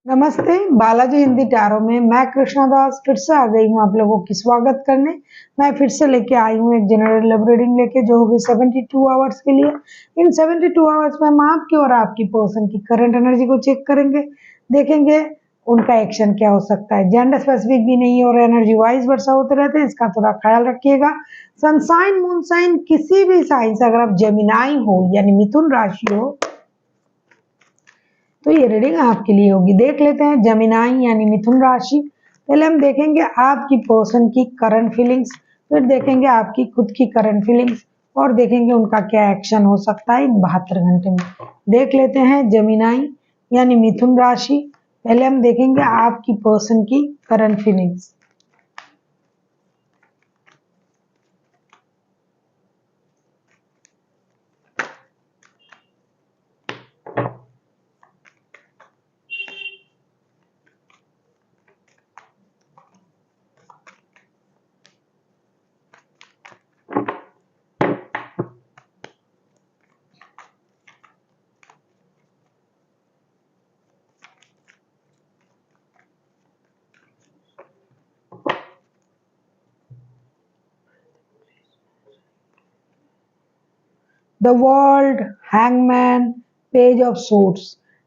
नमस्ते, बालाजी हिंदी टैरो में मैं कृष्णा दास फिर से आ गई हूँ आप लोगों की स्वागत करने। मैं फिर से लेके आई हूँ एक जनरल लव रीडिंग लेके, जो होगी 72 आवर्स के लिए। इन 72 आवर्स में हम आपकी और आपकी पर्सन की करंट एनर्जी को चेक करेंगे, देखेंगे उनका एक्शन क्या हो सकता है। जेंडर स्पेसिफिक भी नहीं है और एनर्जी वाइज वर्षा होते रहते हैं, इसका थोड़ा ख्याल रखिएगा। सनसाइन मून साइन किसी भी साइन से अगर आप जेमिनाई हो यानी मिथुन राशि हो तो ये रीडिंग आपके लिए होगी। देख लेते हैं जेमिनाई यानी मिथुन राशि। पहले हम देखेंगे आपकी पर्सन की करंट फीलिंग्स, फिर देखेंगे आपकी खुद की करंट फीलिंग्स और देखेंगे उनका क्या एक्शन हो सकता है इन 72 घंटे में। देख लेते हैं जेमिनाई यानी मिथुन राशि। पहले हम देखेंगे आपकी पर्सन की current feelings. The world, hangman, page of suits.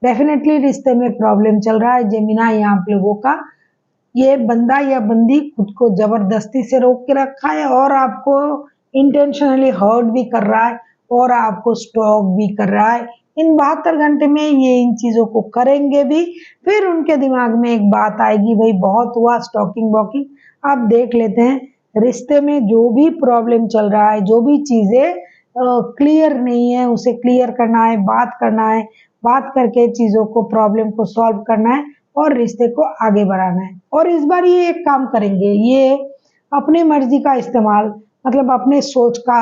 Definitely रिश्ते में प्रॉब्लम चल रहा है जेमिनाई आप लोगों का। ये बंदा या बंदी खुद को जबरदस्ती से रोक के रखा है और आपको इंटेंशनली हर्ट भी कर रहा है और आपको स्टॉक भी कर रहा है। इन 72 घंटे में ये इन चीजों को करेंगे भी। फिर उनके दिमाग में एक बात आएगी, भाई बहुत हुआ स्टॉकिंग वॉकिंग। आप देख लेते हैं रिश्ते में जो भी प्रॉब्लम चल रहा है, जो भी चीजें क्लियर नहीं है उसे क्लियर करना है, बात करके चीजों को प्रॉब्लम को सॉल्व करना है और रिश्ते को आगे बढ़ाना है। और इस बार ये एक काम करेंगे, ये अपनी मर्जी का इस्तेमाल, मतलब अपने सोच का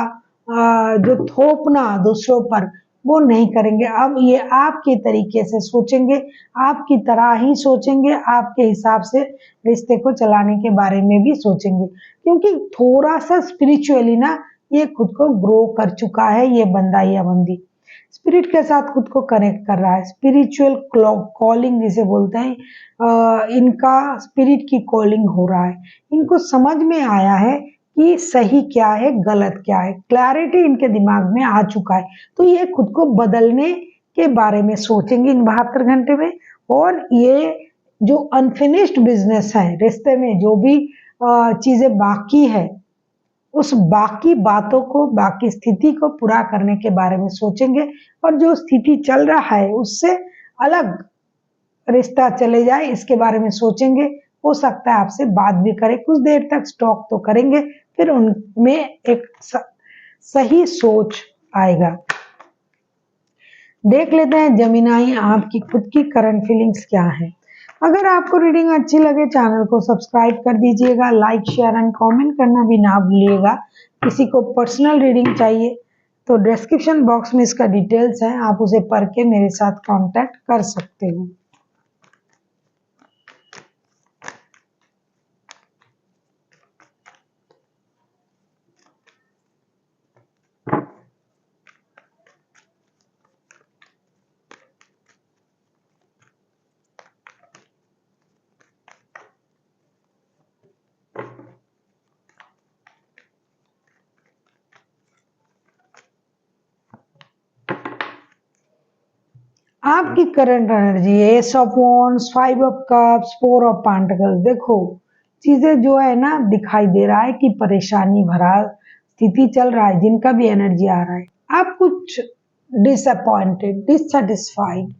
जो थोपना दूसरों पर वो नहीं करेंगे। अब ये आपके तरीके से सोचेंगे, आपकी तरह ही सोचेंगे, आपके हिसाब से रिश्ते को चलाने के बारे में भी सोचेंगे, क्योंकि थोड़ा सा स्पिरिचुअली ना ये खुद को ग्रो कर चुका है। ये बंदा या बंदी स्पिरिट के साथ खुद को कनेक्ट कर रहा है। स्पिरिचुअल कॉलिंग जिसे बोलते हैं, इनका स्पिरिट की कॉलिंग हो रहा है। इनको समझ में आया है कि सही क्या है गलत क्या है, क्लैरिटी इनके दिमाग में आ चुका है। तो ये खुद को बदलने के बारे में सोचेंगे इन 72 घंटे में। और ये जो अनफिनिश्ड बिजनेस है, रिश्ते में जो भी चीजें बाकी है, उस बाकी बातों को, बाकी स्थिति को पूरा करने के बारे में सोचेंगे। और जो स्थिति चल रहा है उससे अलग रिश्ता चले जाए इसके बारे में सोचेंगे। हो सकता है आपसे बात भी करें, कुछ देर तक स्टॉक तो करेंगे, फिर उनमें एक सही सोच आएगा। देख लेते हैं जेमिनाई आपकी खुद की करंट फीलिंग्स क्या है। अगर आपको रीडिंग अच्छी लगे चैनल को सब्सक्राइब कर दीजिएगा, लाइक शेयर एंड कमेंट करना भी ना भूलिएगा। किसी को पर्सनल रीडिंग चाहिए तो डिस्क्रिप्शन बॉक्स में इसका डिटेल्स है, आप उसे पढ़ के मेरे साथ कांटेक्ट कर सकते हो। आपकी current energy S of wands, 5 of cups, 4 of pentacles. देखो चीजें जो है ना, दिखाई दे रहा है कि परेशानी भरा स्थिति चल रहा है। जिनका भी एनर्जी आ रहा है, आप कुछ डिसअपॉइंटेड, डिससेटिस्फाइड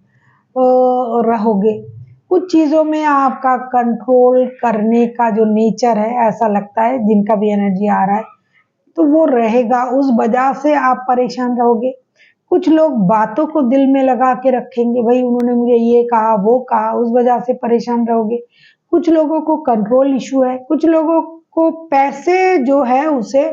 रहोगे। कुछ चीजों में आपका कंट्रोल करने का जो नेचर है, ऐसा लगता है जिनका भी एनर्जी आ रहा है तो वो रहेगा, उस वजह से आप परेशान रहोगे। कुछ लोग बातों को दिल में लगा के रखेंगे, भाई उन्होंने मुझे ये कहा वो कहा, उस वजह से परेशान रहोगे। कुछ लोगों को कंट्रोल इशू है, कुछ लोगों को पैसे जो है उसे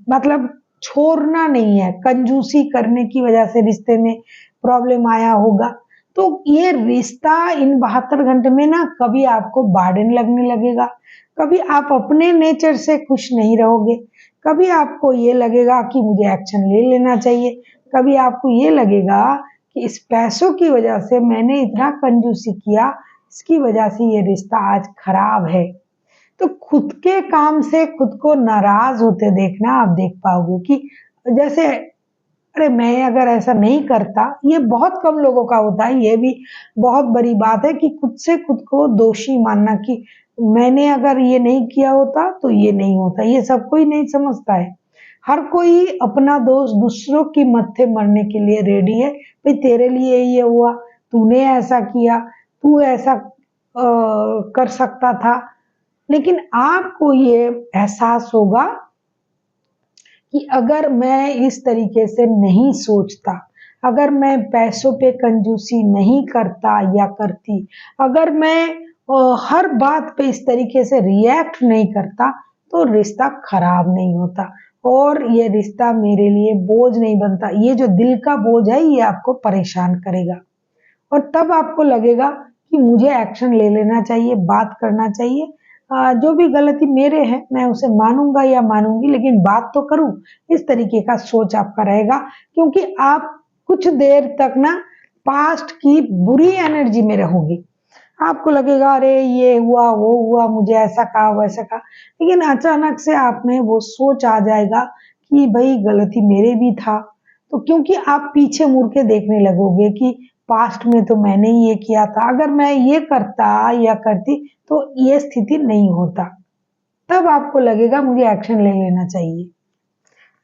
मतलब छोड़ना नहीं है, कंजूसी करने की वजह से रिश्ते में प्रॉब्लम आया होगा। तो ये रिश्ता इन 72 घंटे में ना कभी आपको बार्डन लगने लगेगा, कभी आप अपने नेचर से खुश नहीं रहोगे, कभी आपको ये लगेगा कि मुझे एक्शन ले लेना चाहिए, कभी आपको ये लगेगा कि इस पैसों की वजह से मैंने इतना कंजूसी किया, इसकी वजह से ये रिश्ता आज खराब है। तो खुद के काम से खुद को नाराज होते देखना आप देख पाओगे कि जैसे अरे मैं अगर ऐसा नहीं करता, ये बहुत कम लोगों का होता है, ये भी बहुत बड़ी बात है कि खुद से खुद को दोषी मानना कि मैंने अगर ये नहीं किया होता तो ये नहीं होता। ये सब कोई नहीं समझता है। हर कोई अपना दोष दूसरों की मत्थे मरने के लिए रेडी है। भाई तेरे लिए ये हुआ, तूने ऐसा किया, तू ऐसा कर सकता था। लेकिन आपको ये एहसास होगा कि अगर मैं इस तरीके से नहीं सोचता, अगर मैं पैसों पे कंजूसी नहीं करता या करती, अगर मैं हर बात पे इस तरीके से रिएक्ट नहीं करता, तो रिश्ता खराब नहीं होता और ये रिश्ता मेरे लिए बोझ नहीं बनता। ये जो दिल का बोझ है, ये आपको परेशान करेगा और तब आपको लगेगा कि मुझे एक्शन ले लेना चाहिए, बात करना चाहिए। जो भी गलती मेरे है मैं उसे मानूंगा या मानूंगी, लेकिन बात तो करूं। इस तरीके का सोच आपका रहेगा, क्योंकि आप कुछ देर तक ना पास्ट की बुरी एनर्जी में रहोगे। आपको लगेगा अरे ये हुआ वो हुआ, मुझे ऐसा कहा वैसा कहा, लेकिन अचानक से आप में वो सोच आ जाएगा कि भाई गलती मेरे भी था। तो क्योंकि आप पीछे मुड़ के देखने लगोगे कि पास्ट में तो मैंने ये किया था, अगर मैं ये करता या करती तो ये स्थिति नहीं होता। तब आपको लगेगा मुझे एक्शन ले लेना चाहिए।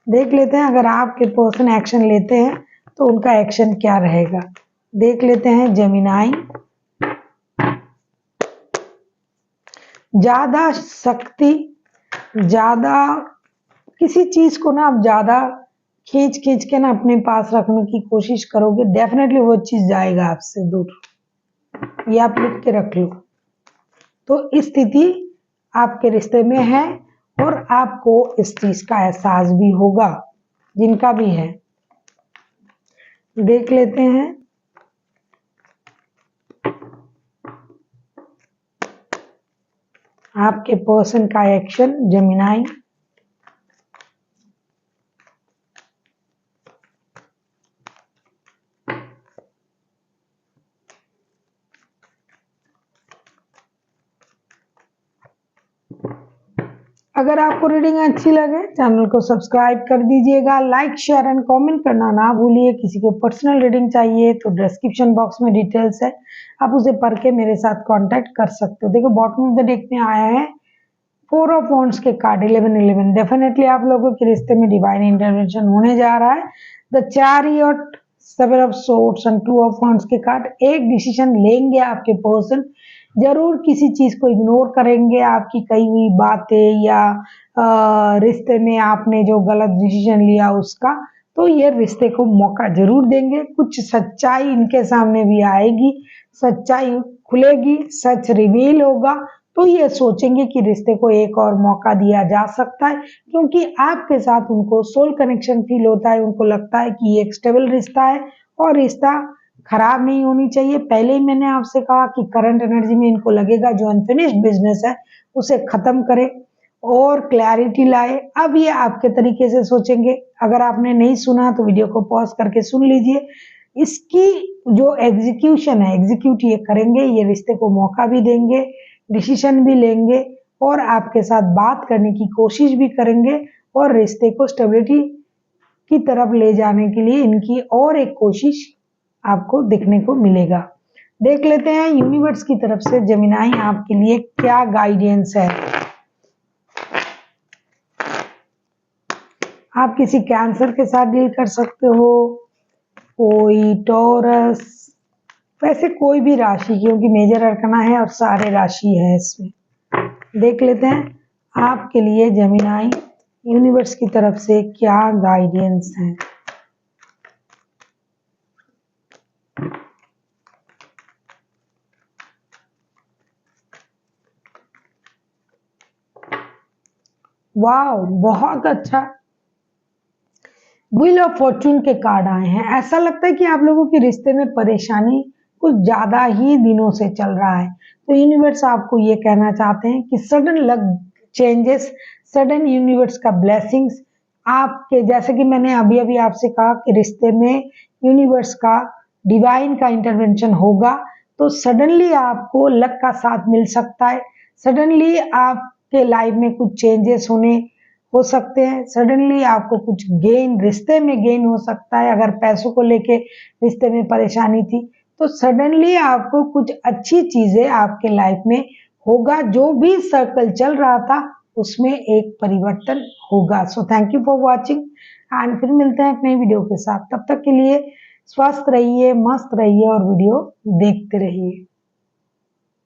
देख लेते हैं अगर आपके पर्सन एक्शन लेते हैं तो उनका एक्शन क्या रहेगा। देख लेते हैं जेमिनाई। ज्यादा शक्ति, ज्यादा किसी चीज को ना आप ज्यादा खींच खींच के ना अपने पास रखने की कोशिश करोगे, डेफिनेटली वो चीज जाएगा आपसे दूर। ये आप लिख के रख लो। तो इस स्थिति आपके रिश्ते में है और आपको इस चीज का एहसास भी होगा, जिनका भी है। देख लेते हैं आपके पर्सन का एक्शन जेमिनाई। अगर आपको रीडिंग अच्छी लगे चैनल को सब्सक्राइब कर दीजिएगा, लाइक शेयर एंड कमेंट करना ना भूलिए। किसी को पर्सनल रीडिंग चाहिए तो डिस्क्रिप्शन बॉक्स में डिटेल्स है, आप उसे पढ़ के मेरे साथ कांटेक्ट कर सकते हो। देखो बॉटम ऑफ द डेक में आया है 4 ऑफ वॉन्ड्स के कार्ड 11-11। डेफिनेटली आप लोगों के रिश्ते में डिवाइन इंटरवेंशन होने जा रहा है। The chariot, 7 of swords and 2 of wands के कार्ड। एक डिसीजन लेंगे आपके पर्सन, जरूर किसी चीज को इग्नोर करेंगे, आपकी कही हुई बातें या रिश्ते में आपने जो गलत डिसीजन लिया उसका, तो ये रिश्ते को मौका जरूर देंगे। कुछ सच्चाई इनके सामने भी आएगी, सच्चाई खुलेगी, सच रिवील होगा, तो ये सोचेंगे कि रिश्ते को एक और मौका दिया जा सकता है, क्योंकि आपके साथ उनको सोल कनेक्शन फील होता है। उनको लगता है कि ये एक स्टेबल रिश्ता है और रिश्ता खराब नहीं होनी चाहिए। पहले ही मैंने आपसे कहा कि करंट एनर्जी में इनको लगेगा जो अनफिनिश्ड बिजनेस है उसे खत्म करे और क्लैरिटी लाए। अब ये आपके तरीके से सोचेंगे। अगर आपने नहीं सुना तो वीडियो को पॉज करके सुन लीजिए। इसकी जो एग्जीक्यूशन है, एग्जीक्यूट ये करेंगे, ये रिश्ते को मौका भी देंगे, डिसीजन भी लेंगे और आपके साथ बात करने की कोशिश भी करेंगे और रिश्ते को स्टेबिलिटी की तरफ ले जाने के लिए इनकी और एक कोशिश आपको दिखने को मिलेगा। देख लेते हैं यूनिवर्स की तरफ से जेमिनाई आपके लिए क्या गाइडेंस है। आप किसी कैंसर के साथ डील कर सकते हो, कोई टॉरस, वैसे कोई भी राशि, क्योंकि मेजर अरकना है और सारे राशि है इसमें। देख लेते हैं आपके लिए जेमिनाई यूनिवर्स की तरफ से क्या गाइडेंस है। वाह, बहुत अच्छा। व्हील ऑफ फॉर्चून के कार्ड आए हैं। ऐसा लगता है कि आप लोगों के रिश्ते में परेशानी कुछ ज्यादा ही दिनों से चल रहा है, तो यूनिवर्स आपको ये कहना चाहते हैं कि sudden luck changes, sudden universe का ब्लेसिंग्स आपके, जैसे कि मैंने अभी अभी आपसे कहा कि रिश्ते में यूनिवर्स का डिवाइन का इंटरवेंशन होगा तो सडनली आपको लक का साथ मिल सकता है, सडनली आपके लाइफ में कुछ चेंजेस हो सकते हैं, सडनली आपको कुछ गेन, रिश्ते में गेन हो सकता है। अगर पैसों को लेके रिश्ते में परेशानी थी तो सडनली आपको कुछ अच्छी चीजें आपके लाइफ में होगा, जो भी सर्कल चल रहा था उसमें एक परिवर्तन होगा। So thank you for watching and फिर मिलते हैं एक नई वीडियो के साथ। तब तक के लिए स्वस्थ रहिए, मस्त रहिए और वीडियो देखते रहिए।